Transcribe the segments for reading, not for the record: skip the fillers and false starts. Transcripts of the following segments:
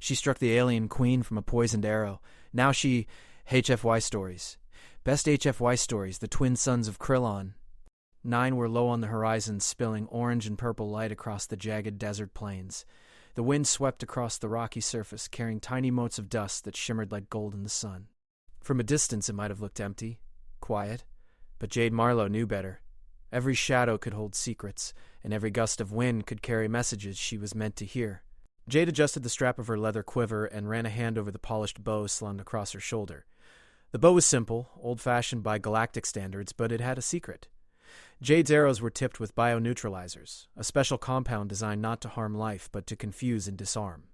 She struck the alien queen from a poisoned arrow. Now she... HFY Stories. Best HFY Stories, the twin sons of Krillon. 9 were low on the horizon, spilling orange and purple light across the jagged desert plains. The wind swept across the rocky surface, carrying tiny motes of dust that shimmered like gold in the sun. From a distance it might have looked empty, quiet, but Jade Marlowe knew better. Every shadow could hold secrets, and every gust of wind could carry messages she was meant to hear. Jade adjusted the strap of her leather quiver and ran a hand over the polished bow slung across her shoulder. The bow was simple, old-fashioned by Galactic standards, but it had a secret. Jade's arrows were tipped with bioneutralizers, a special compound designed not to harm life but to confuse and disarm.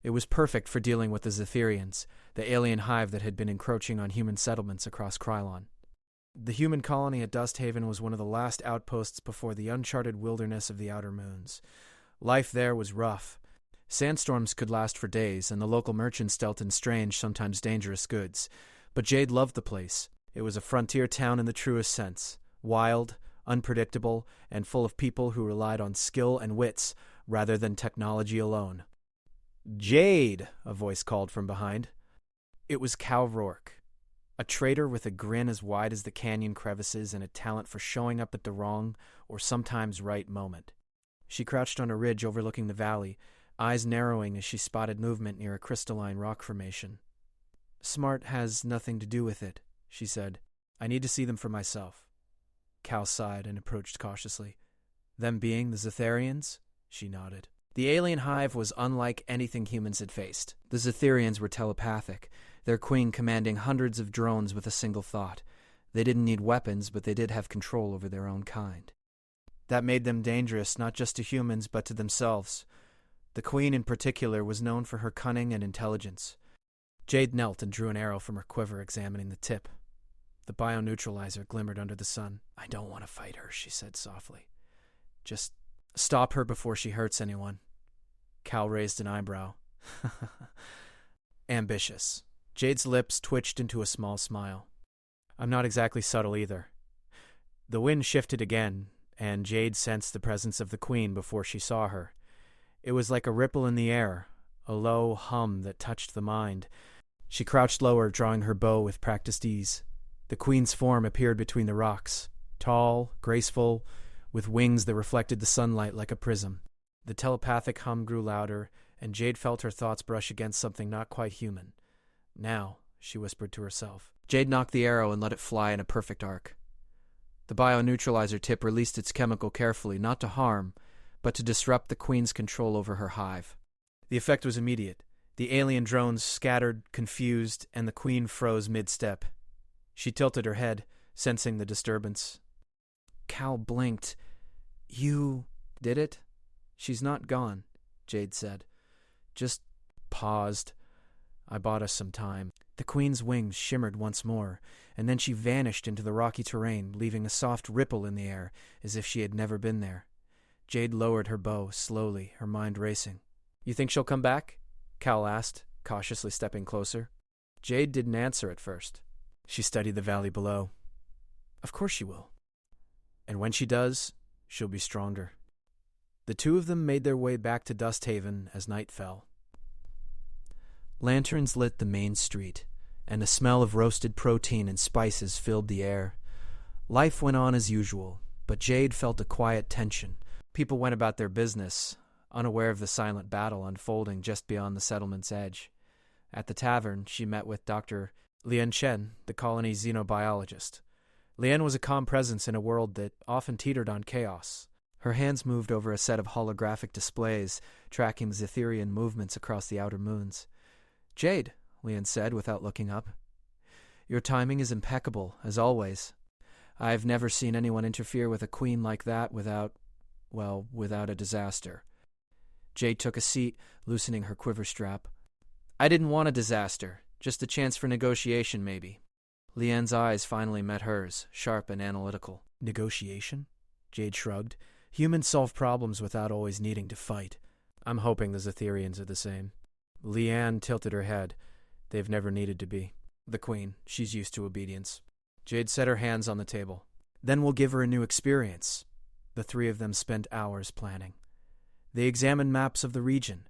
It was perfect for dealing with the Zetherians, the alien hive that had been encroaching on human settlements across Krylon. The human colony at Dusthaven was one of the last outposts before the uncharted wilderness of the Outer Moons. Life there was rough. Sandstorms could last for days, and the local merchants dealt in strange, sometimes dangerous goods. But Jade loved the place. It was a frontier town in the truest sense, wild, unpredictable, and full of people who relied on skill and wits rather than technology alone. "Jade!" a voice called from behind. It was Cal Rourke, a trader with a grin as wide as the canyon crevices and a talent for showing up at the wrong or sometimes right moment. She crouched on a ridge overlooking the valley, eyes narrowing as she spotted movement near a crystalline rock formation. "Smart has nothing to do with it," she said. "I need to see them for myself." Cal sighed and approached cautiously. "Them being the Zetherians?" She nodded. The alien hive was unlike anything humans had faced. The Zetherians were telepathic, their queen commanding hundreds of drones with a single thought. They didn't need weapons, but they did have control over their own kind. That made them dangerous, not just to humans, but to themselves. The queen in particular was known for her cunning and intelligence. Jade knelt and drew an arrow from her quiver, examining the tip. The bioneutralizer glimmered under the sun. "I don't want to fight her," she said softly. "Just stop her before she hurts anyone." Cal raised an eyebrow. "Ambitious." Jade's lips twitched into a small smile. "I'm not exactly subtle either." The wind shifted again, and Jade sensed the presence of the queen before she saw her. It was like a ripple in the air, a low hum that touched the mind. She crouched lower, drawing her bow with practiced ease. The queen's form appeared between the rocks, tall, graceful, with wings that reflected the sunlight like a prism. The telepathic hum grew louder, and Jade felt her thoughts brush against something not quite human. "Now," she whispered to herself. Jade knocked the arrow and let it fly in a perfect arc. The bioneutralizer tip released its chemical carefully, not to harm, but to disrupt the queen's control over her hive. The effect was immediate. The alien drones scattered, confused, and the queen froze mid-step. She tilted her head, sensing the disturbance. Cal blinked. "You did it?" "She's not gone," Jade said. "Just paused. I bought us some time." The queen's wings shimmered once more, and then she vanished into the rocky terrain, leaving a soft ripple in the air, as if she had never been there. Jade lowered her bow, slowly, her mind racing. "You think she'll come back?" Cal asked, cautiously stepping closer. Jade didn't answer at first. She studied the valley below. "Of course she will. And when she does, she'll be stronger." The two of them made their way back to Dusthaven as night fell. Lanterns lit the main street, and a smell of roasted protein and spices filled the air. Life went on as usual, but Jade felt a quiet tension. People went about their business, unaware of the silent battle unfolding just beyond the settlement's edge. At the tavern, she met with Dr. Lian Chen, the colony's xenobiologist. Lian was a calm presence in a world that often teetered on chaos. Her hands moved over a set of holographic displays, tracking Zetherian movements across the outer moons. "Jade," Lian said without looking up. "Your timing is impeccable, as always. I've never seen anyone interfere with a queen like that without a disaster." Jade took a seat, loosening her quiver strap. "I didn't want a disaster, just a chance for negotiation, maybe." Lian's eyes finally met hers, sharp and analytical. "Negotiation?" Jade shrugged. "Humans solve problems without always needing to fight. I'm hoping the Zetherians are the same." Lian tilted her head. "They've never needed to be. The queen, she's used to obedience." Jade set her hands on the table. "Then we'll give her a new experience." The three of them spent hours planning. They examined maps of the region.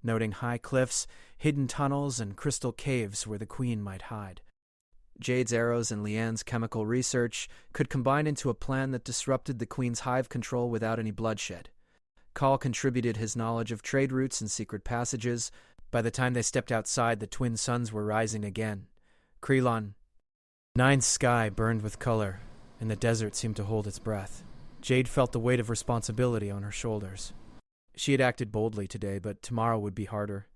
noting high cliffs, hidden tunnels, and crystal caves where the Queen might hide. Jade's arrows and Leanne's chemical research could combine into a plan that disrupted the Queen's hive control without any bloodshed. Call contributed his knowledge of trade routes and secret passages. By the time they stepped outside, the twin suns were rising again. Krelon. Nine's sky burned with color, and the desert seemed to hold its breath. Jade felt the weight of responsibility on her shoulders. She had acted boldly today, but tomorrow would be harder.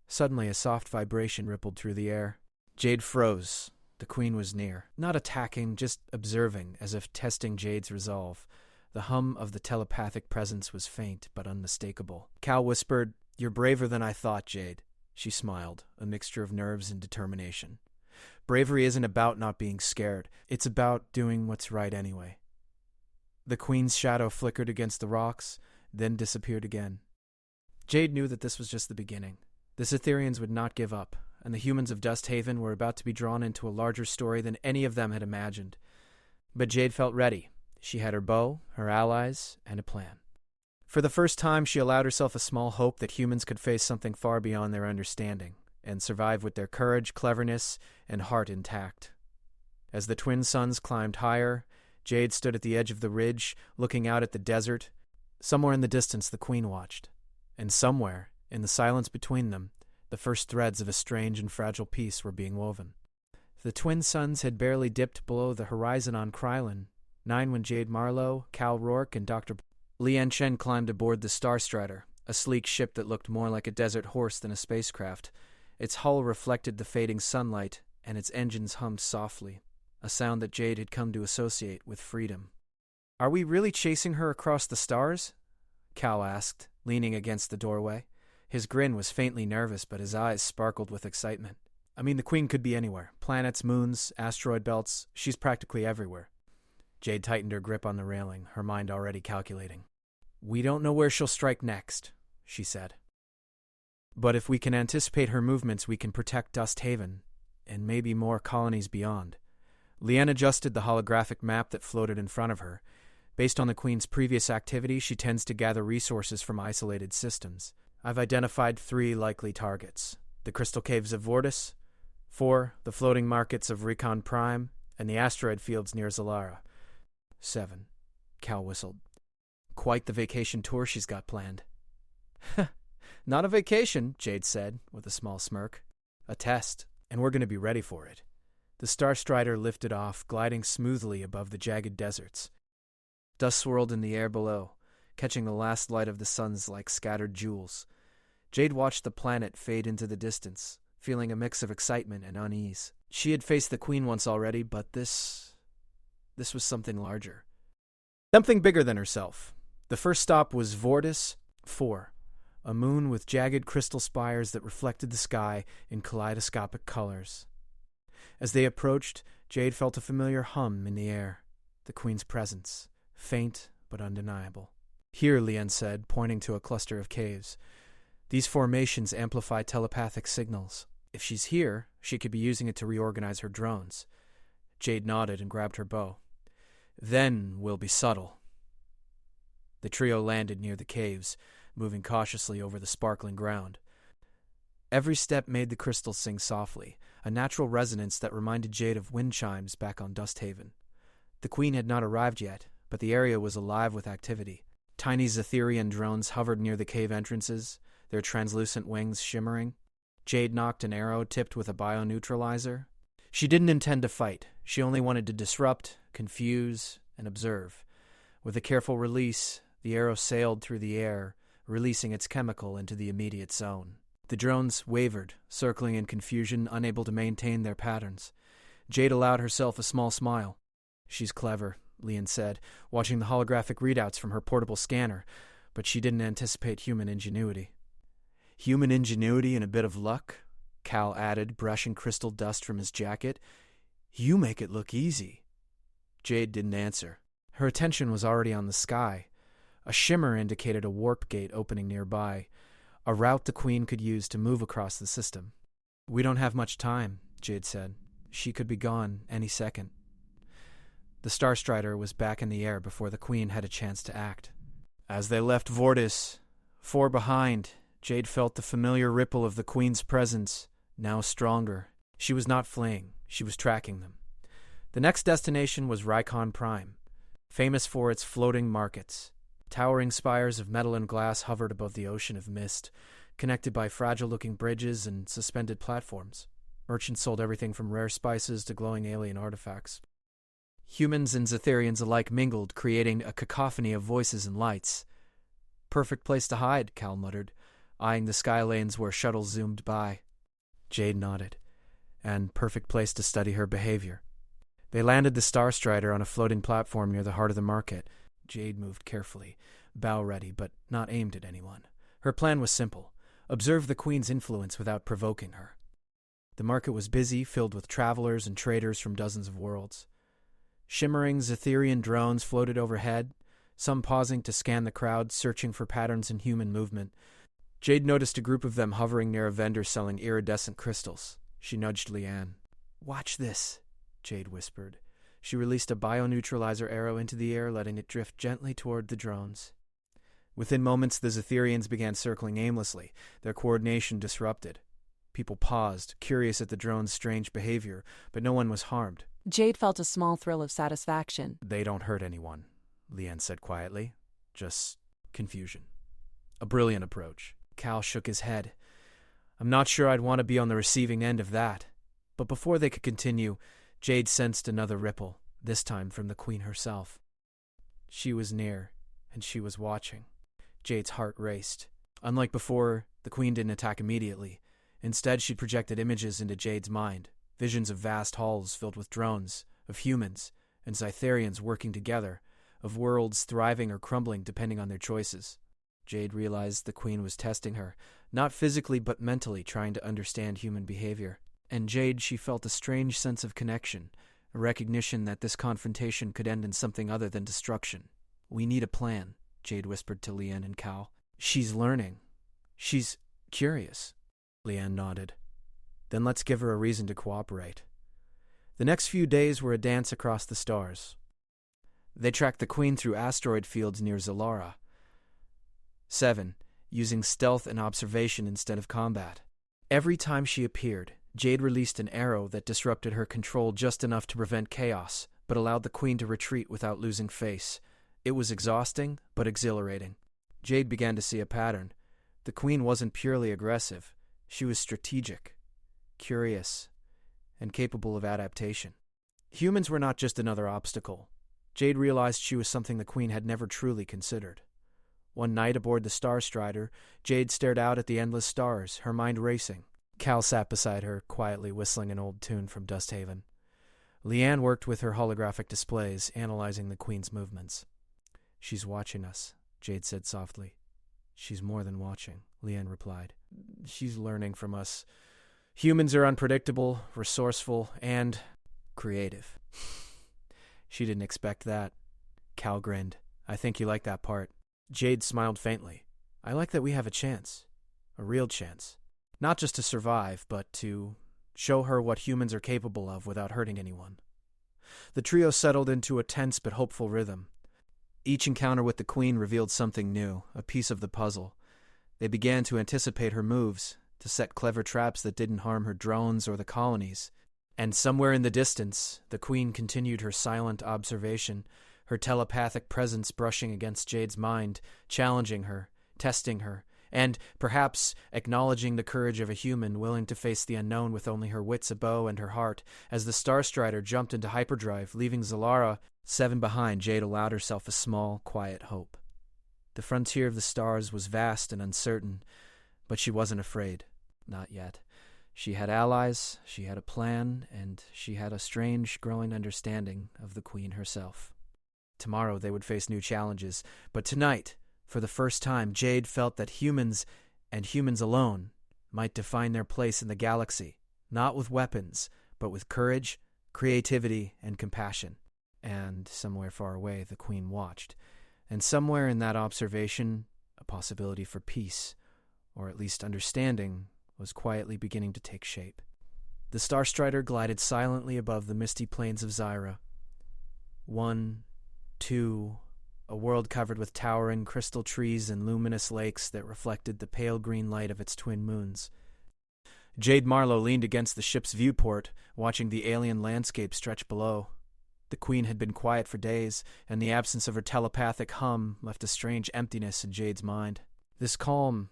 Suddenly, a soft vibration rippled through the air. Jade froze. The Queen was near. Not attacking, just observing, as if testing Jade's resolve. The hum of the telepathic presence was faint, but unmistakable. Cal whispered, "You're braver than I thought, Jade." She smiled, a mixture of nerves and determination. Bravery isn't about not being scared. It's about doing what's right anyway. The Queen's shadow flickered against the rocks, then disappeared again. Jade knew that this was just the beginning. The Cytherians would not give up, and the humans of Dusthaven were about to be drawn into a larger story than any of them had imagined. But Jade felt ready. She had her bow, her allies, and a plan. For the first time, she allowed herself a small hope that humans could face something far beyond their understanding, and survive with their courage, cleverness, and heart intact. As the twin suns climbed higher, Jade stood at the edge of the ridge, looking out at the desert. Somewhere in the distance, the Queen watched. And somewhere, in the silence between them, the first threads of a strange and fragile peace were being woven. The twin suns had barely dipped below the horizon on Krylon. 9 when Jade Marlowe, Cal Rourke, and Dr. Lian Chen climbed aboard the Starstrider, a sleek ship that looked more like a desert horse than a spacecraft. Its hull reflected the fading sunlight, and its engines hummed softly, a sound that Jade had come to associate with freedom. "Are we really chasing her across the stars?" Cal asked, leaning against the doorway. His grin was faintly nervous, but his eyes sparkled with excitement. "I mean, the Queen could be anywhere. Planets, moons, asteroid belts. She's practically everywhere." Jade tightened her grip on the railing, her mind already calculating. "We don't know where she'll strike next," she said. "But if we can anticipate her movements, we can protect Dusthaven, and maybe more colonies beyond." Leanne adjusted the holographic map that floated in front of her. Based on the Queen's previous activity, she tends to gather resources from isolated systems. "I've identified 3 likely targets. The crystal caves of Vortis, 4, the floating markets of Recon Prime, and the asteroid fields near Zalara. 7. Cal whistled. "Quite the vacation tour she's got planned." "Not a vacation," Jade said, with a small smirk. "A test, and we're going to be ready for it." The Starstrider lifted off, gliding smoothly above the jagged deserts. Dust swirled in the air below, catching the last light of the suns like scattered jewels. Jade watched the planet fade into the distance, feeling a mix of excitement and unease. She had faced the Queen once already, but this was something larger. Something bigger than herself. The first stop was Vortis 4, a moon with jagged crystal spires that reflected the sky in kaleidoscopic colors. As they approached, Jade felt a familiar hum in the air, the Queen's presence, faint but undeniable. "Here," Lian said, pointing to a cluster of caves. "These formations amplify telepathic signals. If she's here, she could be using it to reorganize her drones." Jade nodded and grabbed her bow. "Then we'll be subtle." The trio landed near the caves, moving cautiously over the sparkling ground. Every step made the crystals sing softly, a natural resonance that reminded Jade of wind chimes back on Dusthaven. The Queen had not arrived yet, but the area was alive with activity. Tiny Cytherian drones hovered near the cave entrances, their translucent wings shimmering. Jade knocked an arrow tipped with a bioneutralizer. She didn't intend to fight. She only wanted to disrupt, confuse, and observe. With a careful release, the arrow sailed through the air, releasing its chemical into the immediate zone. The drones wavered, circling in confusion, unable to maintain their patterns. Jade allowed herself a small smile. "She's clever," Lian said, watching the holographic readouts from her portable scanner, but she didn't anticipate human ingenuity. "Human ingenuity and a bit of luck," Cal added, brushing crystal dust from his jacket. "You make it look easy." Jade didn't answer. Her attention was already on the sky. A shimmer indicated a warp gate opening nearby, a route the Queen could use to move across the system. "We don't have much time," Jade said. "She could be gone any second." The Starstrider was back in the air before the Queen had a chance to act. As they left Vortis, 4 behind, Jade felt the familiar ripple of the Queen's presence, now stronger. She was not fleeing, she was tracking them. The next destination was Rykon Prime, famous for its floating markets. Towering spires of metal and glass hovered above the ocean of mist, connected by fragile-looking bridges and suspended platforms. Merchants sold everything from rare spices to glowing alien artifacts. Humans and Zetherians alike mingled, creating a cacophony of voices and lights. "Perfect place to hide," Cal muttered, eyeing the sky lanes where shuttles zoomed by. Jade nodded. "And perfect place to study her behavior." They landed the Star Strider on a floating platform near the heart of the market. Jade moved carefully, bow ready, but not aimed at anyone. Her plan was simple: observe the Queen's influence without provoking her. The market was busy, filled with travelers and traders from dozens of worlds. Shimmering Zetherian drones floated overhead, some pausing to scan the crowd, searching for patterns in human movement. Jade noticed a group of them hovering near a vendor selling iridescent crystals. She nudged Leanne. "Watch this," Jade whispered. She released a bioneutralizer arrow into the air, letting it drift gently toward the drones. Within moments, the Zetherians began circling aimlessly, their coordination disrupted. People paused, curious at the drone's strange behavior, but no one was harmed. Jade felt a small thrill of satisfaction. "They don't hurt anyone," Leanne said quietly. "Just confusion." A brilliant approach. Cal shook his head. "I'm not sure I'd want to be on the receiving end of that." But before they could continue, Jade sensed another ripple, this time from the Queen herself. She was near, and she was watching. Jade's heart raced. Unlike before, the Queen didn't attack immediately. Instead, she projected images into Jade's mind, visions of vast halls filled with drones, of humans and Cytherians working together, of worlds thriving or crumbling depending on their choices. Jade realized the Queen was testing her, not physically but mentally, trying to understand human behavior. And Jade, she felt a strange sense of connection, a recognition that this confrontation could end in something other than destruction. "We need a plan," Jade whispered to Leanne and Cal. "She's learning. She's curious." Leanne nodded. "Then let's give her a reason to cooperate." The next few days were a dance across the stars. They tracked the Queen through asteroid fields near Zalara. 7. Using stealth and observation instead of combat. Every time she appeared, Jade released an arrow that disrupted her control just enough to prevent chaos, but allowed the Queen to retreat without losing face. It was exhausting, but exhilarating. Jade began to see a pattern. The Queen wasn't purely aggressive. She was strategic, curious, and capable of adaptation. Humans were not just another obstacle. Jade realized she was something the Queen had never truly considered. One night aboard the Star Strider, Jade stared out at the endless stars, her mind racing. Cal sat beside her, quietly whistling an old tune from Dusthaven. Leanne worked with her holographic displays, analyzing the Queen's movements. "She's watching us," Jade said softly. "She's more than watching," Leanne replied. "She's learning from us. Humans are unpredictable, resourceful, and creative." She didn't expect that. Cal grinned. "I think you like that part." Jade smiled faintly. "I like that we have a chance. A real chance. Not just to survive, but to show her what humans are capable of without hurting anyone." The trio settled into a tense but hopeful rhythm. Each encounter with the Queen revealed something new, a piece of the puzzle. They began to anticipate her moves, to set clever traps that didn't harm her drones or the colonies. And somewhere in the distance, the Queen continued her silent observation, her telepathic presence brushing against Jade's mind, challenging her, testing her, and perhaps acknowledging the courage of a human willing to face the unknown with only her wits abo and her heart. As the Star Strider jumped into hyperdrive, leaving Zalara 7 behind, Jade allowed herself a small, quiet hope. The frontier of the stars was vast and uncertain, but she wasn't afraid. Not yet. She had allies, she had a plan, and she had a strange, growing understanding of the Queen herself. Tomorrow they would face new challenges, but tonight, for the first time, Jade felt that humans, and humans alone, might define their place in the galaxy, not with weapons, but with courage, creativity, and compassion. And somewhere far away, the Queen watched. And somewhere in that observation, a possibility for peace, or at least understanding, was quietly beginning to take shape. The Star Strider glided silently above the misty plains of Zyra. 1, 2, a world covered with towering crystal trees and luminous lakes that reflected the pale green light of its twin moons. Jade Marlowe leaned against the ship's viewport, watching the alien landscape stretch below. The Queen had been quiet for days, and the absence of her telepathic hum left a strange emptiness in Jade's mind. "This calm,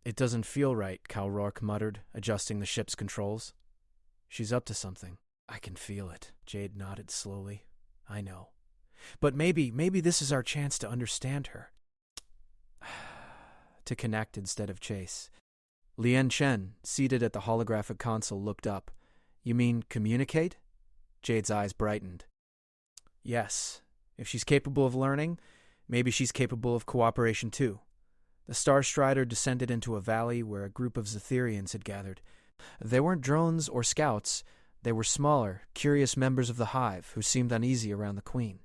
it doesn't feel right," Cal Rourke muttered, adjusting the ship's controls. "She's up to something. I can feel it." Jade nodded slowly. "I know. But maybe this is our chance to understand her. To connect instead of chase." Lian Chen, seated at the holographic console, looked up. "You mean communicate?" Jade's eyes brightened. "Yes. If she's capable of learning, maybe she's capable of cooperation too." The Star Strider descended into a valley where a group of Zetherians had gathered. They weren't drones or scouts. They were smaller, curious members of the Hive who seemed uneasy around the Queen.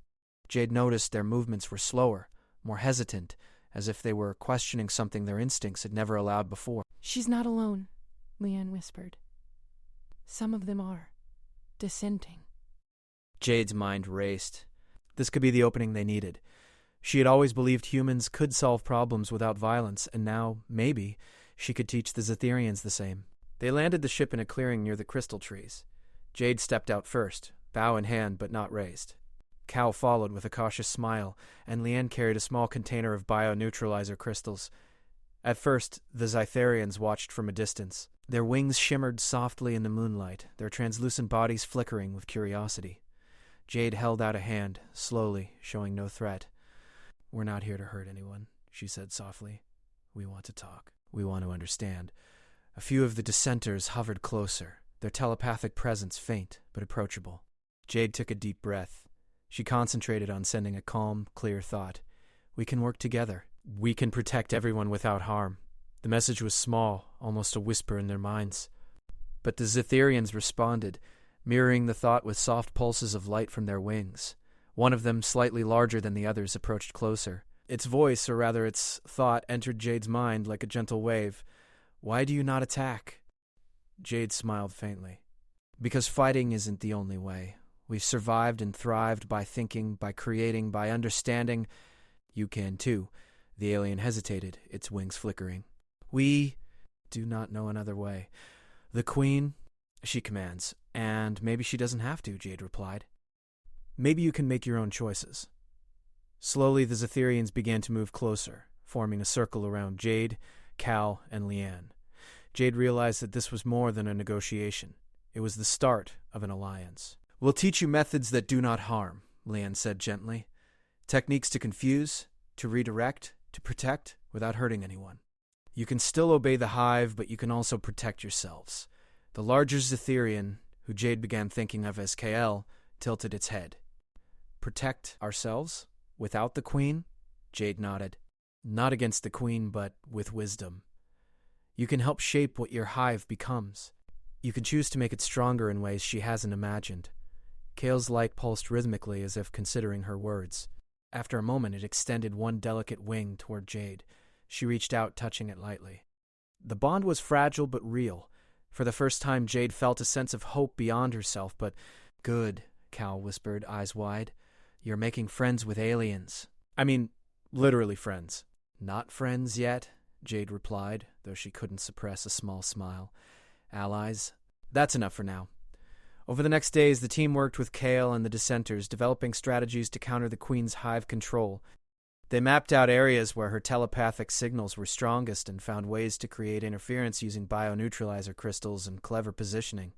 Jade noticed their movements were slower, more hesitant, as if they were questioning something their instincts had never allowed before. "She's not alone," Leanne whispered. "Some of them are dissenting." Jade's mind raced. This could be the opening they needed. She had always believed humans could solve problems without violence, and now, maybe, she could teach the Zetherians the same. They landed the ship in a clearing near the crystal trees. Jade stepped out first, bow in hand but not raised. Cal followed with a cautious smile, and Leanne carried a small container of bio-neutralizer crystals. At first, the Zetherians watched from a distance. Their wings shimmered softly in the moonlight, their translucent bodies flickering with curiosity. Jade held out a hand, slowly, showing no threat. "We're not here to hurt anyone," she said softly. "We want to talk. We want to understand." A few of the dissenters hovered closer, their telepathic presence faint but approachable. Jade took a deep breath. She concentrated on sending a calm, clear thought. "We can work together. We can protect everyone without harm." The message was small, almost a whisper in their minds. But the Zetherians responded, mirroring the thought with soft pulses of light from their wings. One of them, slightly larger than the others, approached closer. Its voice, or rather its thought, entered Jade's mind like a gentle wave. "Why do you not attack?" Jade smiled faintly. "Because fighting isn't the only way. We've survived and thrived by thinking, by creating, by understanding. You can too." The alien hesitated, its wings flickering. "We do not know another way. The Queen, she commands, and maybe she doesn't have to," Jade replied. "Maybe you can make your own choices." Slowly, the Zetherians began to move closer, forming a circle around Jade, Cal, and Leanne. Jade realized that this was more than a negotiation. It was the start of an alliance. "We'll teach you methods that do not harm," Leanne said gently. "Techniques to confuse, to redirect, to protect, without hurting anyone. You can still obey the Hive, but you can also protect yourselves." The larger Zetherian, who Jade began thinking of as KL, tilted its head. "Protect ourselves? Without the Queen?" Jade nodded. "Not against the Queen, but with wisdom. You can help shape what your Hive becomes. You can choose to make it stronger in ways she hasn't imagined." Kale's light pulsed rhythmically as if considering her words. After a moment, it extended one delicate wing toward Jade. She reached out, touching it lightly. The bond was fragile but real. For the first time, Jade felt a sense of hope beyond herself, but "Good," Cal whispered, eyes wide. "You're making friends with aliens. I mean, literally friends." "Not friends yet," Jade replied, though she couldn't suppress a small smile. "Allies. That's enough for now." Over the next days, the team worked with Kale and the dissenters, developing strategies to counter the Queen's Hive control. They mapped out areas where her telepathic signals were strongest and found ways to create interference using bio-neutralizer crystals and clever positioning.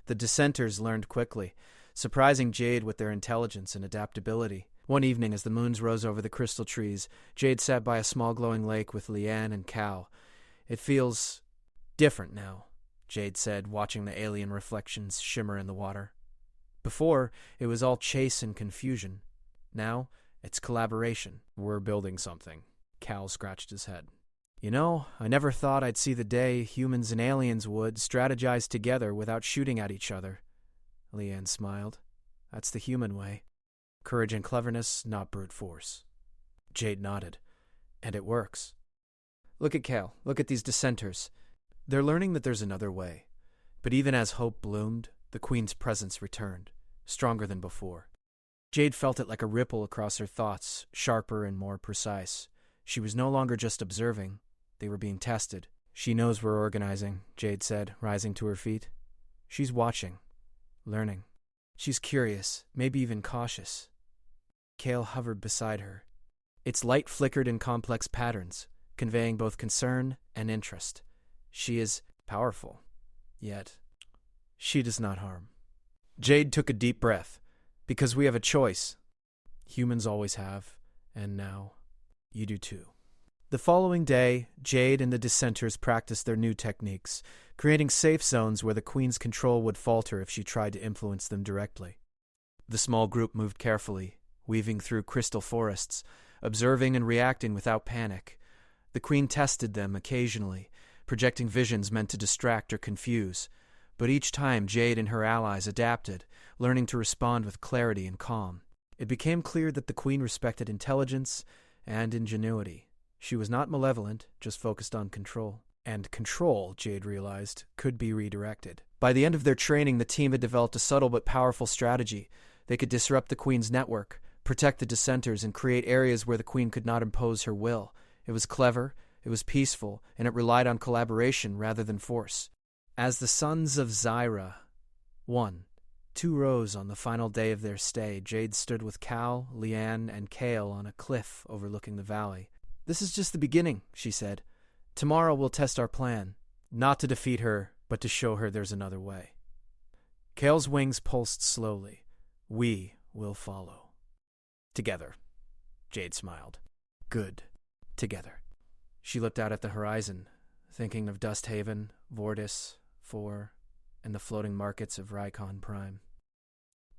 The dissenters learned quickly, surprising Jade with their intelligence and adaptability. One evening, as the moons rose over the crystal trees, Jade sat by a small glowing lake with Leanne and Cal. "It feels different now," Jade said, watching the alien reflections shimmer in the water. "Before, it was all chase and confusion. Now, it's collaboration." "We're building something." Cal scratched his head. "You know, I never thought I'd see the day humans and aliens would strategize together without shooting at each other." Leanne smiled. "That's the human way. Courage and cleverness, not brute force." Jade nodded. "And it works. Look at Cal. Look at these dissenters. They're learning that there's another way." But even as hope bloomed, the Queen's presence returned, stronger than before. Jade felt it like a ripple across her thoughts, sharper and more precise. She was no longer just observing. They were being tested. She knows we're organizing, Jade said, rising to her feet. She's watching, learning. She's curious, maybe even cautious. Kale hovered beside her. Its light flickered in complex patterns, conveying both concern and interest. She is powerful, yet she does not harm. Jade took a deep breath. Because we have a choice. Humans always have, and now you do too. The following day, Jade and the dissenters practiced their new techniques, creating safe zones where the Queen's control would falter if she tried to influence them directly. The small group moved carefully, weaving through crystal forests, observing and reacting without panic. The Queen tested them occasionally, projecting visions meant to distract or confuse. But each time Jade and her allies adapted, learning to respond with clarity and calm. It became clear that the Queen respected intelligence and ingenuity. She was not malevolent, just focused on control. And control, Jade realized, could be redirected. By the end of their training, the team had developed a subtle but powerful strategy. They could disrupt the Queen's network, protect the dissenters, and create areas where the Queen could not impose her will. It was clever, it was peaceful, and it relied on collaboration rather than force. As the sons of Zyra, 2 rows on the final day of their stay, Jade stood with Cal, Leanne, and Kale on a cliff overlooking the valley. "This is just the beginning," she said. "Tomorrow we'll test our plan. Not to defeat her, but to show her there's another way." Kale's wings pulsed slowly. "We will follow." "Together," Jade smiled. "Good. Together." She looked out at the horizon, thinking of Dust Haven, Vortis, 4, and the floating markets of Rykon Prime.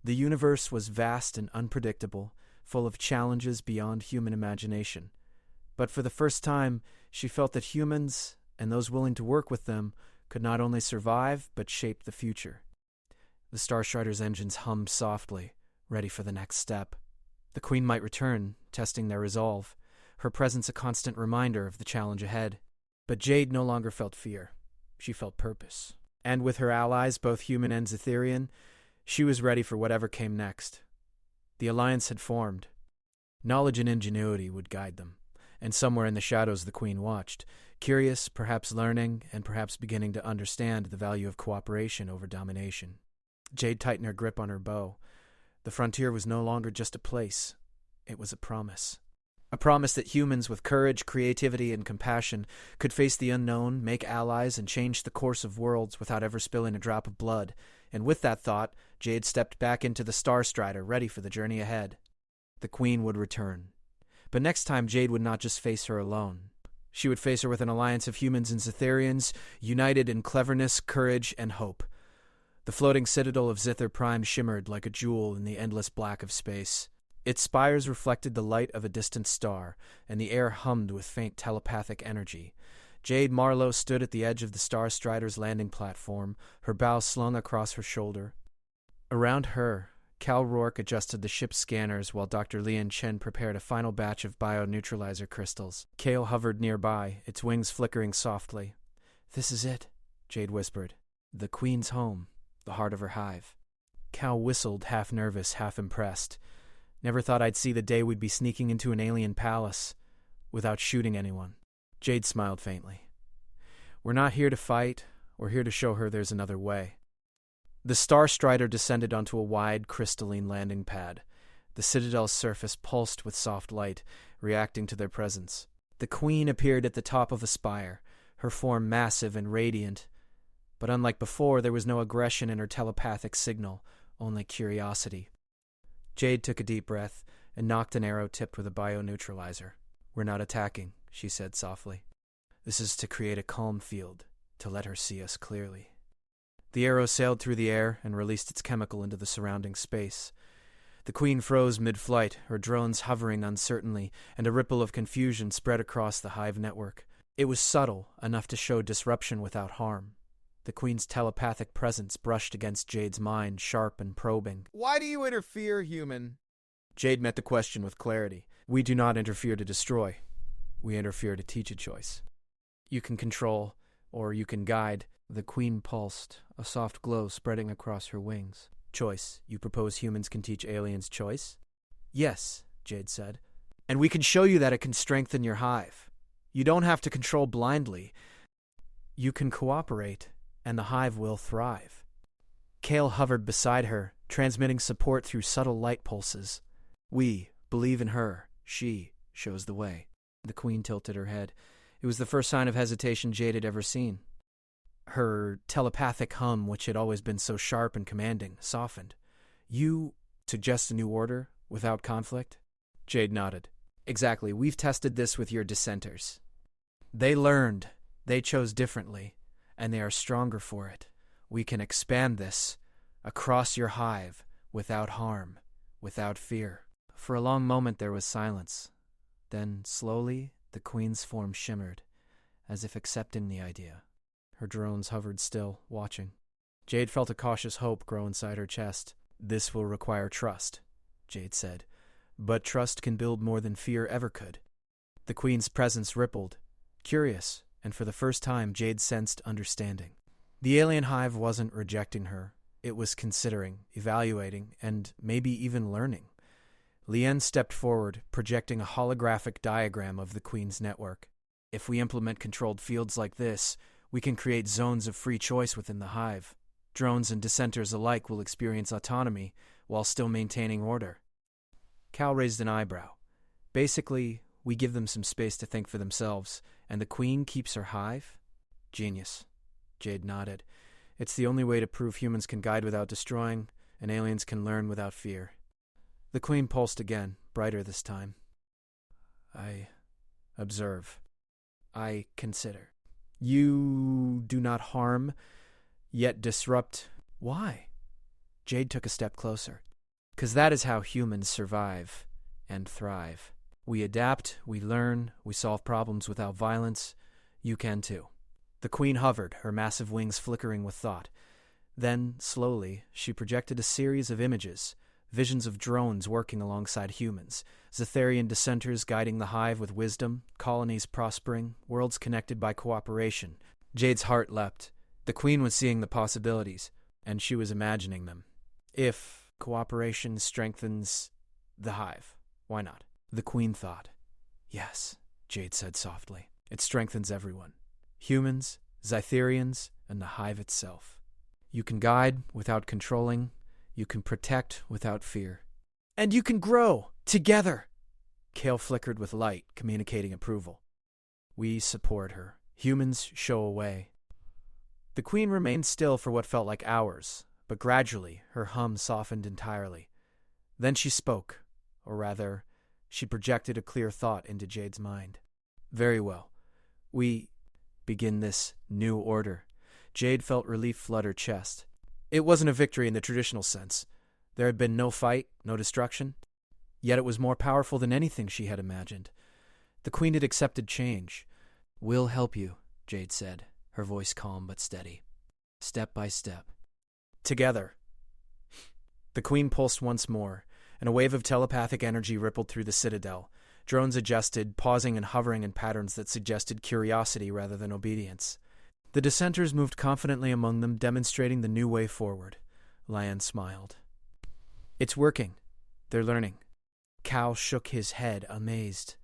The universe was vast and unpredictable, full of challenges beyond human imagination. But for the first time, she felt that humans, and those willing to work with them, could not only survive, but shape the future. The Starstrider's engines hummed softly, ready for the next step. The Queen might return, testing their resolve, her presence a constant reminder of the challenge ahead. But Jade no longer felt fear. She felt purpose. And with her allies, both human and Zetherian, she was ready for whatever came next. The alliance had formed. Knowledge and ingenuity would guide them. And somewhere in the shadows the Queen watched, curious, perhaps learning, and perhaps beginning to understand the value of cooperation over domination. Jade tightened her grip on her bow. The frontier was no longer just a place. It was a promise. A promise that humans with courage, creativity, and compassion could face the unknown, make allies, and change the course of worlds without ever spilling a drop of blood. And with that thought, Jade stepped back into the Starstrider, ready for the journey ahead. The Queen would return. But next time, Jade would not just face her alone. She would face her with an alliance of humans and Zetherians, united in cleverness, courage, and hope. The floating citadel of Zither Prime shimmered like a jewel in the endless black of space. Its spires reflected the light of a distant star, and the air hummed with faint telepathic energy. Jade Marlowe stood at the edge of the Starstrider's landing platform, her bow slung across her shoulder. Around her, Cal Rourke adjusted the ship's scanners while Dr. Lian Chen prepared a final batch of bio-neutralizer crystals. Kale hovered nearby, its wings flickering softly. "This is it," Jade whispered. "The Queen's home, the heart of her hive." Cal whistled, half nervous, half impressed. "Never thought I'd see the day we'd be sneaking into an alien palace without shooting anyone." Jade smiled faintly. "We're not here to fight. We're here to show her there's another way." The Starstrider descended onto a wide, crystalline landing pad. The Citadel's surface pulsed with soft light, reacting to their presence. The Queen appeared at the top of a spire, her form massive and radiant. But unlike before, there was no aggression in her telepathic signal, only curiosity. Jade took a deep breath and knocked an arrow tipped with a bio-neutralizer. "We're not attacking," she said softly. "This is to create a calm field, to let her see us clearly." The arrow sailed through the air and released its chemical into the surrounding space. The Queen froze mid-flight, her drones hovering uncertainly, and a ripple of confusion spread across the hive network. It was subtle, enough to show disruption without harm. The Queen's telepathic presence brushed against Jade's mind, sharp and probing. "Why do you interfere, human?" Jade met the question with clarity. "We do not interfere to destroy. We interfere to teach a choice. You can control, or you can guide." The Queen pulsed, a soft glow spreading across her wings. "Choice. You propose humans can teach aliens choice?" Yes, Jade said. And we can show you that it can strengthen your hive. You don't have to control blindly. You can cooperate, and the hive will thrive. Kale hovered beside her, transmitting support through subtle light pulses. We believe in her. She shows the way. The queen tilted her head. It was the first sign of hesitation Jade had ever seen. Her telepathic hum, which had always been so sharp and commanding, softened. You suggest a new order, without conflict? Jade nodded. Exactly. We've tested this with your dissenters. They learned. They chose differently, and they are stronger for it. We can expand this across your hive, without harm, without fear. For a long moment there was silence. Then, slowly, the queen's form shimmered, as if accepting the idea. Her drones hovered still, watching. Jade felt a cautious hope grow inside her chest. This will require trust, Jade said. But trust can build more than fear ever could. The queen's presence rippled, curious, and for the first time Jade sensed understanding. The alien hive wasn't rejecting her. It was considering, evaluating, and maybe even learning. Lien stepped forward, projecting a holographic diagram of the queen's network. If we implement controlled fields like this, we can create zones of free choice within the hive. Drones and dissenters alike will experience autonomy while still maintaining order. Cal raised an eyebrow. Basically, we give them some space to think for themselves, and the queen keeps her hive? Genius. Jade nodded. It's the only way to prove humans can guide without destroying, and aliens can learn without fear. The queen pulsed again, brighter this time. I observe. I consider. You do not harm, yet disrupt. Why? Jade took a step closer. 'Cause that is how humans survive and thrive. We adapt, we learn, we solve problems without violence. You can too. The queen hovered, her massive wings flickering with thought. Then, slowly, she projected a series of images, visions of drones working alongside humans, Zetharian dissenters guiding the hive with wisdom, colonies prospering, worlds connected by cooperation. Jade's heart leapt. The queen was seeing the possibilities, and she was imagining them. If cooperation strengthens the hive, why not? The queen thought. Yes, Jade said softly. It strengthens everyone. Humans, Zetharians, and the hive itself. You can guide without controlling. You can protect without fear. And you can grow together. Kale flickered with light, communicating approval. We support her. Humans show a way. The queen remained still for what felt like hours, but gradually her hum softened entirely. Then she spoke, or rather, she projected a clear thought into Jade's mind. Very well. We begin this new order. Jade felt relief flood her chest. It wasn't a victory in the traditional sense. There had been no fight, no destruction. Yet it was more powerful than anything she had imagined. The queen had accepted change. We'll help you, Jade said, her voice calm but steady. Step by step. Together. The queen pulsed once more, and a wave of telepathic energy rippled through the citadel. Drones adjusted, pausing and hovering in patterns that suggested curiosity rather than obedience. The dissenters moved confidently among them, demonstrating the new way forward. Lion smiled. It's working. They're learning. Cal shook his head, amazed.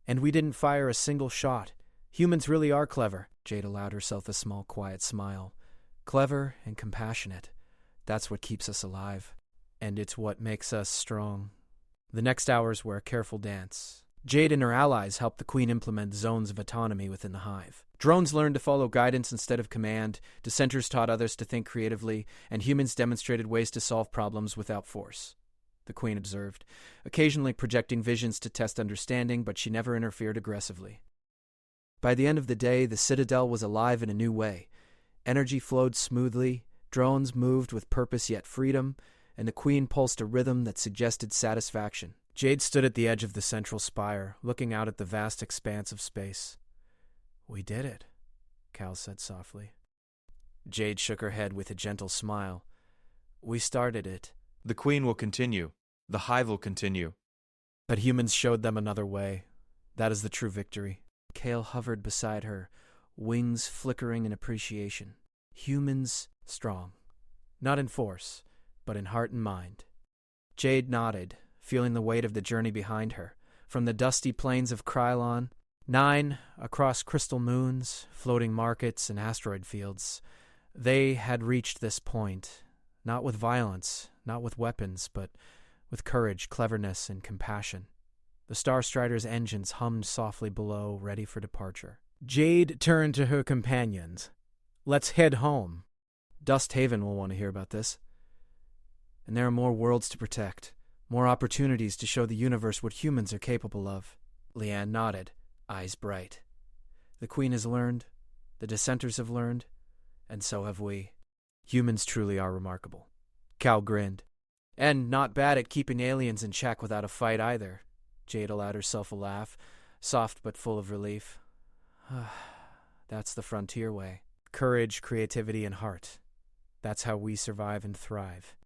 And we didn't fire a single shot. Humans really are clever. Jade allowed herself a small, quiet smile. Clever and compassionate. That's what keeps us alive. And it's what makes us strong. The next hours were a careful dance. Jade and her allies helped the queen implement zones of autonomy within the hive. Drones learned to follow guidance instead of command, dissenters taught others to think creatively, and humans demonstrated ways to solve problems without force. The queen observed, occasionally projecting visions to test understanding, but she never interfered aggressively. By the end of the day, the citadel was alive in a new way. Energy flowed smoothly, drones moved with purpose yet freedom, and the queen pulsed a rhythm that suggested satisfaction. Jade stood at the edge of the central spire, looking out at the vast expanse of space. We did it, Cal said softly. Jade shook her head with a gentle smile. We started it. The queen will continue. The hive will continue. But humans showed them another way. That is the true victory. Kale hovered beside her, wings flickering in appreciation. Humans strong. Not in force, but in heart and mind. Jade nodded, feeling the weight of the journey behind her. From the dusty plains of Krylon, 9, across crystal moons, floating markets, and asteroid fields, they had reached this point, not with violence, not with weapons, but with courage, cleverness, and compassion. The Starstrider's engines hummed softly below, ready for departure. Jade turned to her companions. "Let's head home. Dust Haven will want to hear about this. And there are more worlds to protect, more opportunities to show the universe what humans are capable of." Leanne nodded, eyes bright. "The Queen has learned, the dissenters have learned, and so have we. Humans truly are remarkable." Cal grinned. "And not bad at keeping aliens in check without a fight either." Jade allowed herself a laugh, soft but full of relief. "That's the frontier way. Courage, creativity, and heart. That's how we survive and thrive."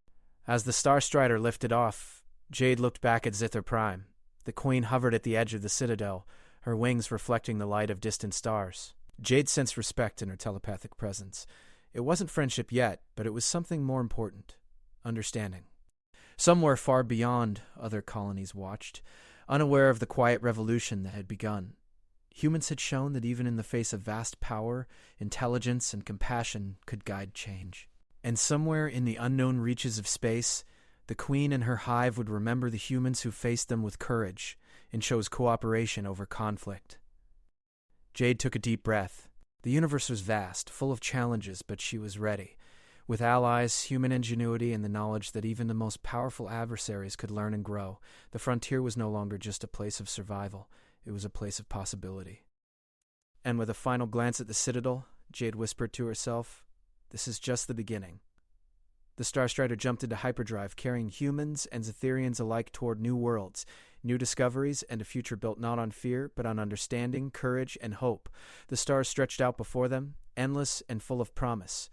As the Starstrider lifted off, Jade looked back at Zither Prime. The Queen hovered at the edge of the Citadel, her wings reflecting the light of distant stars. Jade sensed respect in her telepathic presence. It wasn't friendship yet, but it was something more important: understanding. Somewhere far beyond, other colonies watched, unaware of the quiet revolution that had begun. Humans had shown that even in the face of vast power, intelligence and compassion could guide change. And somewhere in the unknown reaches of space, the Queen and her hive would remember the humans who faced them with courage and chose cooperation over conflict. Jade took a deep breath. The universe was vast, full of challenges, but she was ready. With allies, human ingenuity, and the knowledge that even the most powerful adversaries could learn and grow, the frontier was no longer just a place of survival. It was a place of possibility. And with a final glance at the Citadel, Jade whispered to herself, "This is just the beginning." The Starstrider jumped into hyperdrive, carrying humans and Zetherians alike toward new worlds, new discoveries, and a future built not on fear, but on understanding, courage, and hope. The stars stretched out before them, endless and full of promise.